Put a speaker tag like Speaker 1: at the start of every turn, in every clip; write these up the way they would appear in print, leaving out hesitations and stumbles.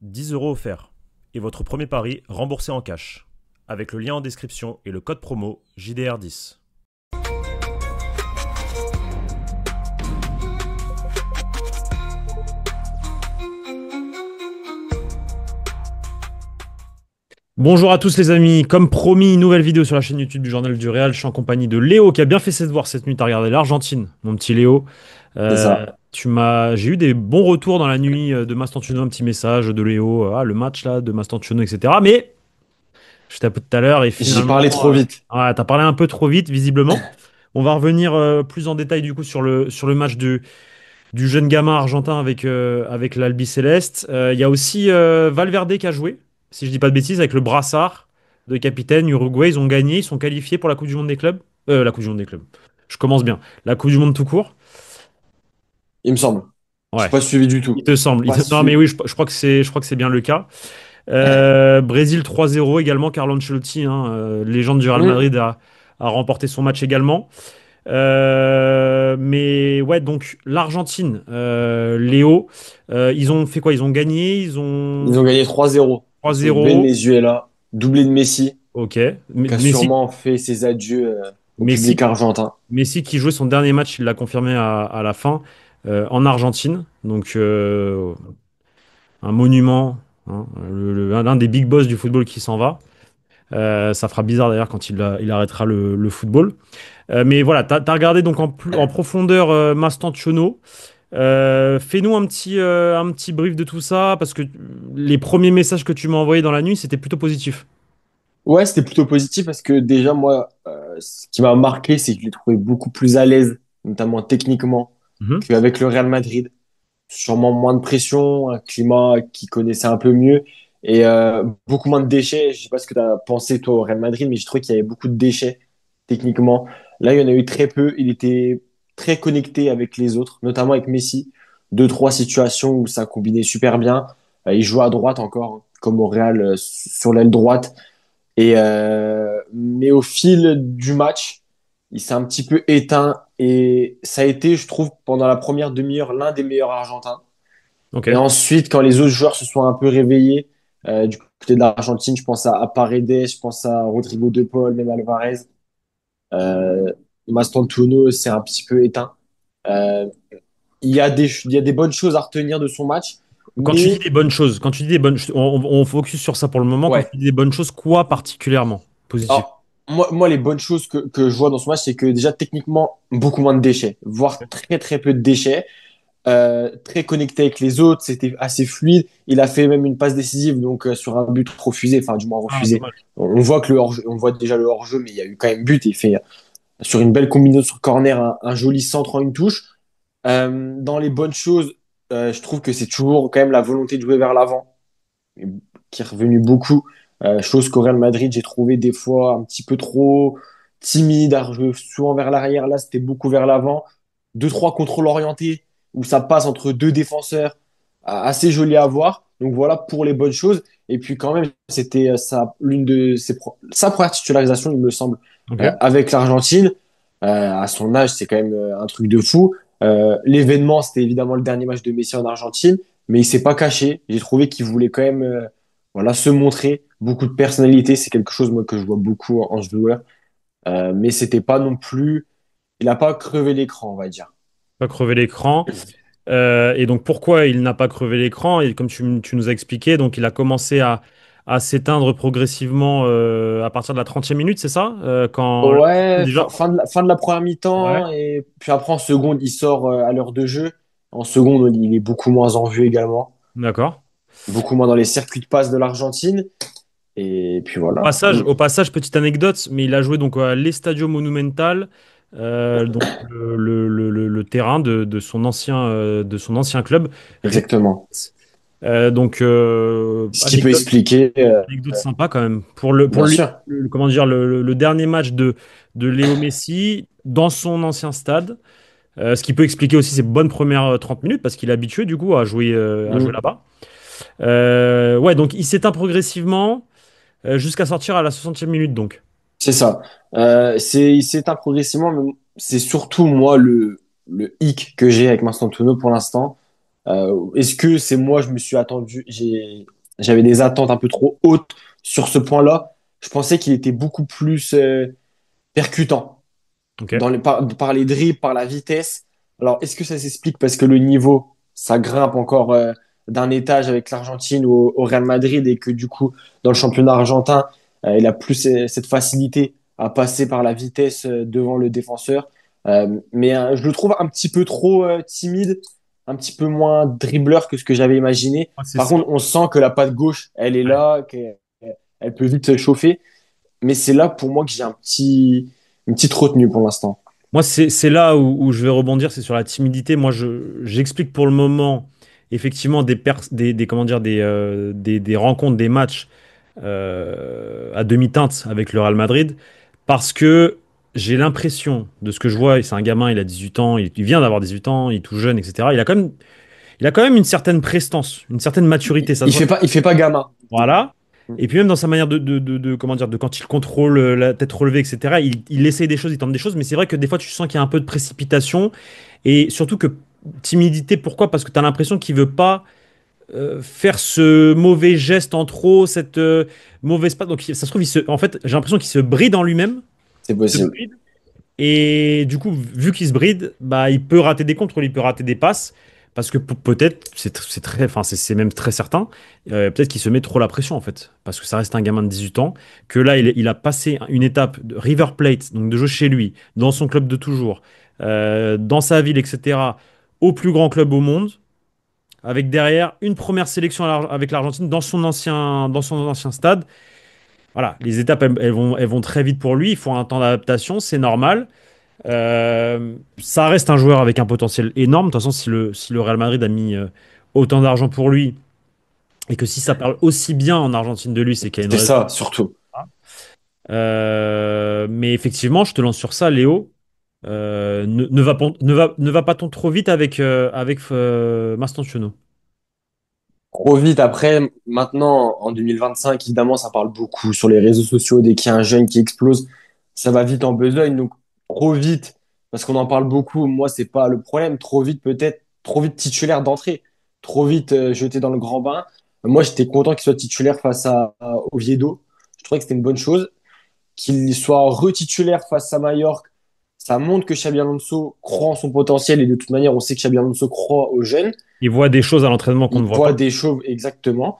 Speaker 1: 10 € offerts. Et votre premier pari remboursé en cash. Avec le lien en description et le code promo JDR10. Bonjour à tous les amis, comme promis, nouvelle vidéo sur la chaîne YouTube du Journal du Real. Je suis en compagnie de Léo qui a bien fait ses devoirs cette nuit à regarder l'Argentine, mon petit Léo.
Speaker 2: C'est
Speaker 1: Euh,
Speaker 2: ça.
Speaker 1: j'ai eu des bons retours dans la nuit de Mastantuono, un petit message de Léo, le match là de Mastantuono, etc. Mais je t'ai tout à l'heure et
Speaker 2: J'ai
Speaker 1: finalement,
Speaker 2: parlé trop vite.
Speaker 1: ouais, t'as parlé un peu trop vite visiblement. On va revenir plus en détail du coup sur le match du jeune gamin argentin avec l'Albi Céleste. Il y a aussi Valverde qui a joué, si je dis pas de bêtises, avec le brassard de capitaine. Uruguay, ils ont gagné, ils sont qualifiés pour la Coupe du Monde des clubs. La Coupe du Monde des clubs. Je commence bien. La Coupe du Monde tout court.
Speaker 2: Il me semble. J'ai
Speaker 1: Ouais.
Speaker 2: pas suivi du
Speaker 1: Il
Speaker 2: tout.
Speaker 1: te semble.
Speaker 2: Pas
Speaker 1: Non, mais
Speaker 2: suivi.
Speaker 1: oui, je crois que c'est bien le cas. Brésil 3-0 également. Carlo Ancelotti, hein, légende du Real
Speaker 2: Hmm.
Speaker 1: Madrid, a remporté son match également. Mais ouais, donc l'Argentine, Léo, ils ont fait quoi? Ils ont gagné, ils
Speaker 2: Ils
Speaker 1: ont
Speaker 2: ont gagné 3-0 face au
Speaker 1: 3-0.
Speaker 2: Venezuela. Doublé de Messi,
Speaker 1: Ok.
Speaker 2: qui a
Speaker 1: Messi,
Speaker 2: sûrement fait ses adieux au
Speaker 1: Messi,
Speaker 2: public argentin.
Speaker 1: Messi qui jouait son dernier match, il l'a confirmé à la fin en Argentine. Donc un monument, hein, l'un des big boss du football qui s'en va. Ça fera bizarre d'ailleurs quand il arrêtera le football. Mais voilà, t'as regardé donc en profondeur Mastantuono. Fais-nous un petit brief de tout ça, parce que les premiers messages que tu m'as envoyés dans la nuit, c'était plutôt positif.
Speaker 2: Ouais, c'était plutôt positif parce que déjà, moi, ce qui m'a marqué, c'est que je l'ai trouvé beaucoup plus à l'aise, notamment techniquement,
Speaker 1: Mhm.
Speaker 2: qu'avec le Real Madrid. Sûrement moins de pression, un climat qu'il connaissait un peu mieux et beaucoup moins de déchets. Je sais pas ce que tu as pensé toi au Real Madrid, mais je trouvais qu'il y avait beaucoup de déchets techniquement. Là, il y en a eu très peu. Il était très connecté avec les autres, notamment avec Messi. Deux, trois situations où ça combinait super bien. Il jouait à droite encore, hein, comme au Real, sur l'aile droite. Mais au fil du match, il s'est un petit peu éteint et ça a été, je trouve, pendant la première demi-heure, l'un des meilleurs Argentins.
Speaker 1: Ok.
Speaker 2: Et ensuite, quand les autres joueurs se sont un peu réveillés, du côté de l'Argentine, je pense à Paredes, je pense à Rodrigo De Paul, même Alvarez. Euh, Mastantuono s'est un petit peu éteint. Euh, il y a des bonnes choses à retenir de son match,
Speaker 1: Quand tu dis
Speaker 2: mais
Speaker 1: des bonnes choses, quand tu dis des bonnes, on focus sur ça pour le moment. Quand tu
Speaker 2: ouais.
Speaker 1: dis des bonnes choses, quoi particulièrement positif?
Speaker 2: Alors, moi, les bonnes choses que je vois dans ce match, c'est que déjà, techniquement, beaucoup moins de déchets, voire très, très peu de déchets. Très connecté avec les autres, c'était assez fluide. Il a fait même une passe décisive donc sur un but refusé, enfin du moins
Speaker 1: Ah,
Speaker 2: refusé.
Speaker 1: dommage.
Speaker 2: On voit que on voit déjà le hors-jeu, mais il y a eu quand même but. Il fait sur une belle combinaison sur corner un joli centre en une touche. Dans les bonnes choses, je trouve que c'est toujours quand même la volonté de jouer vers l'avant qui est revenue beaucoup. Chose qu'au Real Madrid, j'ai trouvé des fois un petit peu trop timide, à jouer souvent vers l'arrière. Là, c'était beaucoup vers l'avant. Deux, trois contrôles orientés où ça passe entre deux défenseurs, assez joli à voir. Donc voilà pour les bonnes choses. Et puis quand même, c'était sa première titularisation, il me semble,
Speaker 1: Ok.
Speaker 2: avec l'Argentine. À son âge, c'est quand même un truc de fou. L'événement, c'était évidemment le dernier match de Messi en Argentine, mais il s'est pas caché. J'ai trouvé qu'il voulait quand même voilà, se montrer. Beaucoup de personnalité, c'est quelque chose moi que je vois beaucoup en joueur. Mais c'était pas non plus, il a pas crevé l'écran, on va dire.
Speaker 1: Pas crever l'écran. Et donc pourquoi il n'a pas crevé l'écran? Et comme tu nous as expliqué, donc il a commencé à s'éteindre progressivement à partir de la 30e minute, c'est ça? Quand
Speaker 2: Ouais,
Speaker 1: déjà.
Speaker 2: fin de la première
Speaker 1: Ouais,
Speaker 2: mi-temps, et puis après en seconde, il sort à l'heure de jeu. En seconde, il est beaucoup moins en vue également,
Speaker 1: d'accord.
Speaker 2: beaucoup moins dans les circuits de passe de l'Argentine. Et puis
Speaker 1: Au
Speaker 2: voilà.
Speaker 1: passage, au passage, petite anecdote, mais il a joué donc à l'Estadio Monumental, donc le terrain de son ancien club.
Speaker 2: Exactement.
Speaker 1: Donc
Speaker 2: Ce qui peut expliquer,
Speaker 1: anecdote sympa quand même pour
Speaker 2: bien sûr.
Speaker 1: comment dire le dernier match de Léo Messi dans son ancien stade. Ce qui peut expliquer aussi ses bonnes premières 30 minutes parce qu'il est habitué du coup à jouer
Speaker 2: Mm.
Speaker 1: là-bas. Ouais, donc il s'éteint progressivement jusqu'à sortir à la 60e minute donc.
Speaker 2: C'est ça. Il s'éteint progressivement, mais c'est surtout moi le hic que j'ai avec Mastantuono pour l'instant. Est-ce que c'est moi, j'avais des attentes un peu trop hautes sur ce point-là. Je pensais qu'il était beaucoup plus percutant
Speaker 1: Ok.
Speaker 2: par les dribbles, par la vitesse. Alors, est-ce que ça s'explique parce que le niveau, ça grimpe encore d'un étage avec l'Argentine au Real Madrid et que du coup, dans le championnat argentin, il a plus cette facilité à passer par la vitesse devant le défenseur. Mais je le trouve un petit peu trop timide, un petit peu moins dribbleur que ce que j'avais imaginé.
Speaker 1: Moi, c'est
Speaker 2: Par
Speaker 1: ça.
Speaker 2: contre, on sent que la patte gauche, elle est
Speaker 1: Ouais.
Speaker 2: là, qu'elle peut vite se chauffer. Mais c'est là pour moi que j'ai une petite retenue pour l'instant.
Speaker 1: Moi, c'est là où je vais rebondir, c'est sur la timidité. Moi, j'explique pour le moment, effectivement, comment dire, des rencontres, des matchs à demi-teinte avec le Real Madrid, parce que j'ai l'impression, de ce que je vois, et c'est un gamin, il a 18 ans, il vient d'avoir 18 ans, il est tout jeune, etc. Il a quand même une certaine prestance, une certaine maturité, ça se voit.
Speaker 2: Il fait pas gamin.
Speaker 1: Voilà. Et puis même dans sa manière comment dire, de quand il contrôle la tête relevée, etc., il essaye des choses, il tente des choses, mais c'est vrai que des fois tu sens qu'il y a un peu de précipitation, et surtout que timidité, pourquoi? Parce que tu as l'impression qu'il veut pas faire ce mauvais geste en trop, cette mauvaise passe. Donc ça se trouve, en fait, j'ai l'impression qu'il se bride en lui-même,
Speaker 2: C'est
Speaker 1: il se
Speaker 2: possible.
Speaker 1: bride, et du coup, vu qu'il se bride, bah, il peut rater des contrôles, il peut rater des passes, parce que peut-être, c'est très, enfin, c'est même très certain, peut-être qu'il se met trop la pression, en fait, parce que ça reste un gamin de 18 ans, que là, il a passé une étape de River Plate, donc de jouer chez lui, dans son club de toujours, dans sa ville, etc., au plus grand club au monde, avec derrière une première sélection avec l'Argentine dans son ancien stade. Voilà, les étapes, elles vont très vite pour lui, il faut un temps d'adaptation, c'est normal. Ça reste un joueur avec un potentiel énorme. De toute façon, si le Real Madrid a mis autant d'argent pour lui et que si ça parle aussi bien en Argentine de lui, c'est qu'il y a une
Speaker 2: C'est
Speaker 1: raison.
Speaker 2: ça, surtout.
Speaker 1: Mais effectivement, je te lance sur ça, Léo. Ne va pas trop vite avec Mastantuono.
Speaker 2: Trop vite. Après, maintenant, en 2025, évidemment, ça parle beaucoup sur les réseaux sociaux. Dès qu'il y a un jeune qui explose, ça va vite en besogne. Donc, trop vite, parce qu'on en parle beaucoup. Moi, c'est pas le problème. Trop vite, peut-être, trop vite titulaire d'entrée. Trop vite jeté dans le grand bain. Moi, j'étais content qu'il soit titulaire face à Oviedo. Je trouvais que c'était une bonne chose. Qu'il soit retitulaire face à Mallorca, ça montre que Xabi Alonso croit en son potentiel et de toute manière, on sait que Xabi Alonso croit aux jeunes.
Speaker 1: Il voit des choses à l'entraînement qu'on
Speaker 2: Il
Speaker 1: ne voit
Speaker 2: voit
Speaker 1: pas.
Speaker 2: des choses exactement.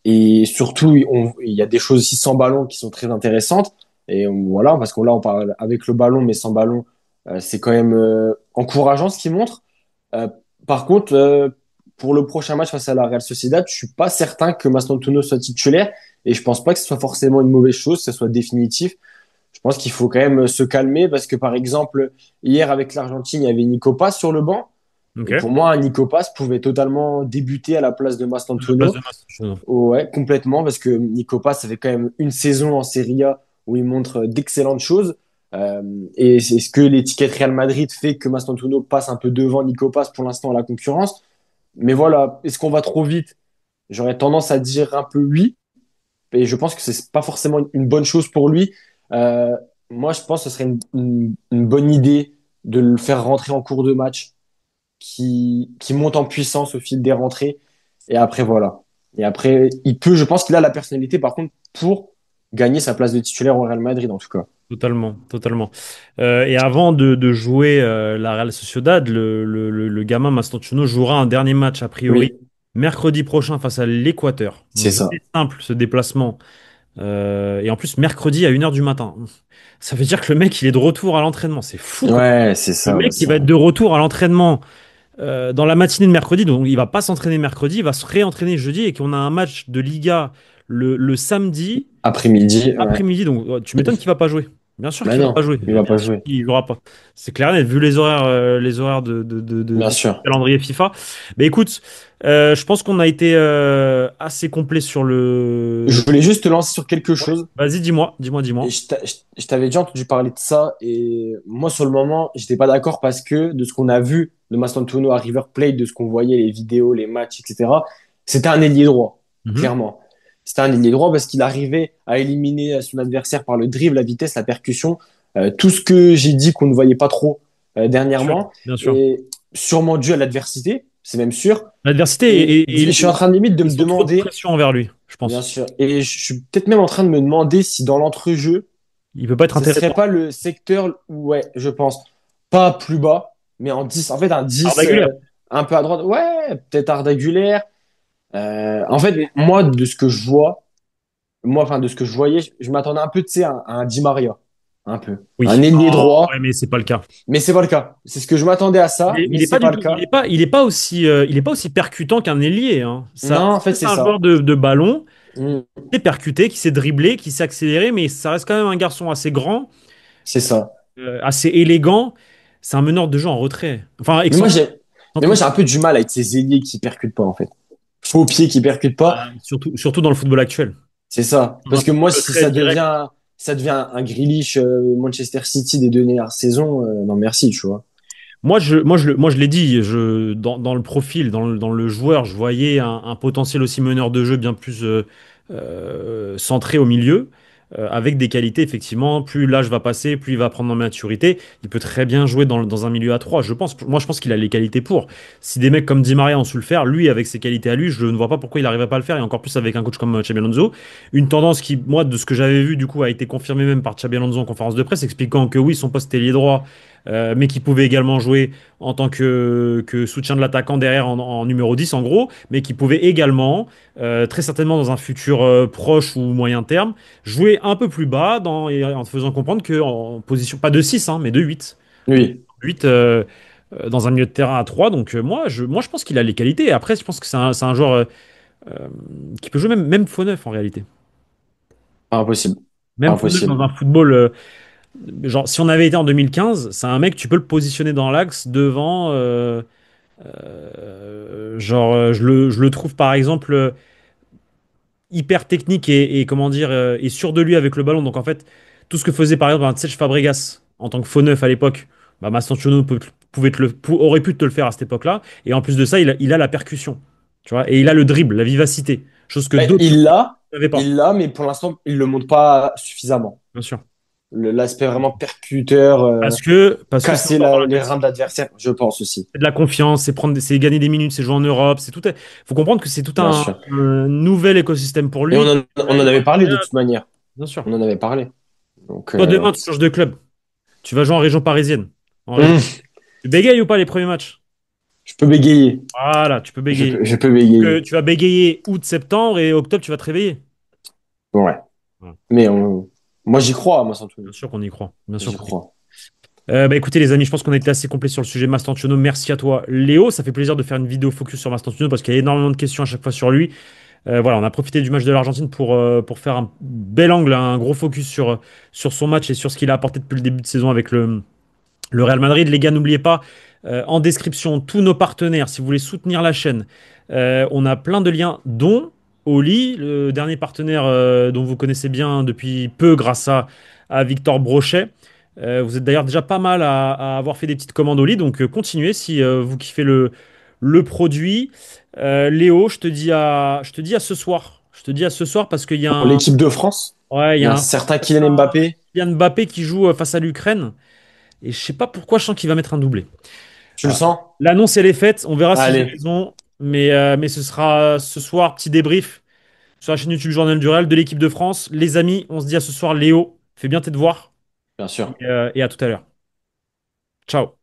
Speaker 2: Et surtout, il y a des choses aussi sans ballon qui sont très intéressantes. Et voilà, parce que là, on parle avec le ballon, mais sans ballon, c'est quand même encourageant ce qu'il montre. Euh, Par contre, pour le prochain match face à la Real Sociedad, je suis pas certain que Mastantuono soit titulaire et je pense pas que ce soit forcément une mauvaise chose, que ce soit définitif. Je pense qu'il faut quand même se calmer parce que par exemple, hier avec l'Argentine, il y avait Nico Paz sur le banc
Speaker 1: Ok.
Speaker 2: et pour moi, Nico Paz pouvait totalement débuter à la place de
Speaker 1: À la place
Speaker 2: Mastantuono.
Speaker 1: de Mastantuono.
Speaker 2: Ouais, complètement parce que Nico Paz ça fait quand même une saison en Serie A où il montre d'excellentes choses. Euh, et c'est ce que l'étiquette Real Madrid fait que Mastantuono passe un peu devant Nico Paz pour l'instant à la concurrence. Mais voilà, est-ce qu'on va trop vite? J'aurais tendance à dire un peu oui, et je pense que c'est pas forcément une bonne chose pour lui. Euh, Moi, je pense que ce serait une bonne idée de le faire rentrer en cours de match, qui monte en puissance au fil des rentrées, et après voilà. Et après, je pense qu'il a la personnalité par contre pour gagner sa place de titulaire au Real Madrid en tout cas.
Speaker 1: Totalement, totalement. Et avant de jouer la Real Sociedad, le gamin Mastantuono jouera un dernier match a priori
Speaker 2: Oui,
Speaker 1: mercredi prochain face à l'Équateur.
Speaker 2: c'est
Speaker 1: Donc
Speaker 2: ça.
Speaker 1: c'est simple ce déplacement. Et en plus mercredi à 1h du matin. Ça veut dire que le mec il est de retour à l'entraînement. C'est fou quoi.
Speaker 2: Ouais, c'est
Speaker 1: Le
Speaker 2: ça
Speaker 1: mec il
Speaker 2: aussi.
Speaker 1: va être de retour à l'entraînement dans la matinée de mercredi. Donc il va pas s'entraîner mercredi, il va se réentraîner jeudi et qu'on a un match de Liga le samedi.
Speaker 2: Après-midi, ouais.
Speaker 1: Après-midi, donc tu m'étonnes qu'il va pas jouer. Bien sûr
Speaker 2: Mais
Speaker 1: qu'il va pas
Speaker 2: non,
Speaker 1: jouer.
Speaker 2: il va
Speaker 1: Bien
Speaker 2: pas
Speaker 1: sûr
Speaker 2: jouer.
Speaker 1: qu'il jouera pas. C'est clair et net, vu les horaires
Speaker 2: Bien
Speaker 1: du
Speaker 2: sûr.
Speaker 1: calendrier FIFA. Mais écoute, je pense qu'on a été assez complet sur
Speaker 2: Je
Speaker 1: le.
Speaker 2: voulais juste te lancer sur quelque
Speaker 1: Ouais.
Speaker 2: chose.
Speaker 1: Vas-y, dis-moi, dis-moi,
Speaker 2: Et
Speaker 1: dis-moi.
Speaker 2: je t'avais déjà entendu parler de ça, et moi, sur le moment, j'étais pas d'accord parce que de ce qu'on a vu de Mastantuono à River Plate, de ce qu'on voyait, les vidéos, les matchs, etc., c'était un ailier droit,
Speaker 1: Mhm.
Speaker 2: clairement. C'était un ailier droit parce qu'il arrivait à éliminer son adversaire par le dribble, la vitesse, la percussion, tout ce que j'ai dit qu'on ne voyait pas trop
Speaker 1: Bien sûr,
Speaker 2: dernièrement,
Speaker 1: bien sûr.
Speaker 2: et sûrement dû à l'adversité. c'est même sûr.
Speaker 1: L'adversité,
Speaker 2: Et je suis en
Speaker 1: et
Speaker 2: train de limite de
Speaker 1: ils
Speaker 2: me
Speaker 1: sont trop de
Speaker 2: demander,
Speaker 1: pression envers lui, je
Speaker 2: bien
Speaker 1: pense.
Speaker 2: sûr, et je suis peut-être même en train de me demander si dans l'entrejeu,
Speaker 1: Il peut pas être
Speaker 2: ce serait
Speaker 1: intéressant.
Speaker 2: pas le secteur, ouais, je pense, pas plus bas, mais en 10 en fait, un 10
Speaker 1: Arda Güler.
Speaker 2: un peu à droite, ouais, peut-être Arda Güler. En fait, moi, de ce que je vois, moi, enfin, de ce que je voyais, je m'attendais un peu, tu sais, à un Di Maria, un peu. Un
Speaker 1: Oui.
Speaker 2: ailier
Speaker 1: Oh, ouais,
Speaker 2: droit,
Speaker 1: mais c'est pas le cas.
Speaker 2: mais c'est pas le cas. C'est ce que je m'attendais à ça, mais
Speaker 1: Il est
Speaker 2: c'est
Speaker 1: pas
Speaker 2: pas
Speaker 1: du
Speaker 2: le
Speaker 1: tout,
Speaker 2: cas.
Speaker 1: il est pas aussi percutant qu'un ailier, hein. Ça,
Speaker 2: Non, en fait,
Speaker 1: c'est
Speaker 2: c'est
Speaker 1: un joueur
Speaker 2: ça.
Speaker 1: de ballon,
Speaker 2: Mm,
Speaker 1: qui est percuté, qui s'est dribblé, qui s'est accéléré, mais ça reste quand même un garçon assez grand,
Speaker 2: c'est ça.
Speaker 1: assez élégant. C'est un meneur de jeu en retrait. Enfin,
Speaker 2: Mais moi,
Speaker 1: excentrique.
Speaker 2: j'ai, mais moi, j'ai un peu du mal avec ces ailiers qui percutent pas, en fait. Faux pieds qui percutent pas.
Speaker 1: Surtout dans le football actuel.
Speaker 2: C'est ça.
Speaker 1: Dans un
Speaker 2: Parce que moi,
Speaker 1: football
Speaker 2: si
Speaker 1: très direct.
Speaker 2: ça devient un Grealish Manchester City des 2 dernières saisons, non merci, tu vois.
Speaker 1: Moi, je l'ai dit, dans le profil, dans le joueur, je voyais un potentiel aussi meneur de jeu bien plus centré au milieu, avec des qualités, effectivement. Plus l'âge va passer, plus il va prendre en maturité. Il peut très bien jouer dans un milieu à 3. Moi, je pense qu'il a les qualités pour. Si des mecs comme Di Maria ont su le faire, lui, avec ses qualités à lui, je ne vois pas pourquoi il n'arriverait pas à le faire, et encore plus avec un coach comme Xabi Alonso. Une tendance qui, moi, de ce que j'avais vu, du coup, a été confirmée même par Xabi Alonso en conférence de presse, expliquant que oui, son poste est ailier droit, mais qui pouvait également jouer en tant que soutien de l'attaquant derrière en numéro 10 en gros, mais qui pouvait également, très certainement dans un futur proche ou moyen terme, jouer un peu plus bas et en te faisant comprendre que en position, pas de 6 hein, mais de 8. Donc
Speaker 2: Oui.
Speaker 1: 8 dans un milieu de terrain à 3. Donc moi, je pense qu'il a les qualités. Après, je pense que c'est un joueur euh, qui peut jouer même faux neuf en réalité.
Speaker 2: Impossible.
Speaker 1: Même faux neuf dans
Speaker 2: Impossible.
Speaker 1: un football. Genre, si on avait été en 2015, c'est un mec, tu peux le positionner dans l'axe devant. Je le trouve par exemple hyper technique et comment dire, et sûr de lui avec le ballon. Donc en fait, tout ce que faisait par exemple un Cesc Fabregas en tant que faux neuf à l'époque, bah, Mastantuono aurait pu te le faire à cette époque-là. Et en plus de ça, il a la percussion, tu vois, et il a le dribble, la vivacité, chose que
Speaker 2: Ben,
Speaker 1: d'autres n'avaient pas,
Speaker 2: mais pour l'instant, il le montre pas suffisamment.
Speaker 1: bien sûr.
Speaker 2: L'aspect vraiment percuteur,
Speaker 1: Parce que c'est
Speaker 2: casser
Speaker 1: encore dans la
Speaker 2: les
Speaker 1: tête.
Speaker 2: reins de l'adversaire, je pense aussi.
Speaker 1: C'est de la confiance, c'est gagner des minutes, c'est jouer en Europe, c'est tout. Faut comprendre que c'est tout
Speaker 2: Bien sûr.
Speaker 1: un nouvel écosystème pour
Speaker 2: Et
Speaker 1: lui.
Speaker 2: on en avait parlé de toute manière.
Speaker 1: Bien sûr.
Speaker 2: On en avait parlé. Donc,
Speaker 1: Toi, demain, tu changes de club. Tu vas jouer en région parisienne. En région...
Speaker 2: hum,
Speaker 1: Tu bégayes ou pas les premiers matchs?
Speaker 2: je peux bégayer.
Speaker 1: Voilà, tu peux bégayer.
Speaker 2: Je peux
Speaker 1: Donc,
Speaker 2: bégayer.
Speaker 1: tu vas bégayer août, septembre et octobre, tu vas te réveiller.
Speaker 2: Ouais.
Speaker 1: Voilà.
Speaker 2: Mais moi, j'y crois, moi, sans tout.
Speaker 1: Bien sûr qu'on y croit. Bien sûr
Speaker 2: J'y
Speaker 1: qu'on y croit.
Speaker 2: crois.
Speaker 1: Bah écoutez les amis, je pense qu'on a été assez complet sur le sujet Mastantuono. Merci à toi Léo, ça fait plaisir de faire une vidéo focus sur Mastantuono parce qu'il y a énormément de questions à chaque fois sur lui. Voilà, on a profité du match de l'Argentine pour faire un bel angle, un gros focus sur son match et sur ce qu'il a apporté depuis le début de saison avec le Real Madrid. Les gars, n'oubliez pas, en description, tous nos partenaires, si vous voulez soutenir la chaîne, on a plein de liens, dont Oli, le dernier partenaire dont vous connaissez bien depuis peu grâce à Victor Brochet. Vous êtes d'ailleurs déjà pas mal à avoir fait des petites commandes Oli, donc continuez si vous kiffez le produit. Léo, je te dis à ce soir. Je te dis à ce soir parce qu'il y a
Speaker 2: Pour l'équipe de France,
Speaker 1: ouais, il
Speaker 2: il
Speaker 1: y
Speaker 2: y a
Speaker 1: a
Speaker 2: un
Speaker 1: un
Speaker 2: certain Kylian Mbappé.
Speaker 1: Kylian Mbappé qui joue face à l'Ukraine. Et je sais pas pourquoi je sens qu'il va mettre un doublé.
Speaker 2: Tu le
Speaker 1: Voilà.
Speaker 2: sens?
Speaker 1: L'annonce, elle est faite. On verra si j'ai
Speaker 2: Allez,
Speaker 1: raison. Mais ce sera ce soir, petit débrief sur la chaîne YouTube Journal du Real de l'équipe de France. Les amis, on se dit à ce soir. Léo, fais bien tes devoirs.
Speaker 2: bien sûr.
Speaker 1: Et à tout à l'heure. Ciao.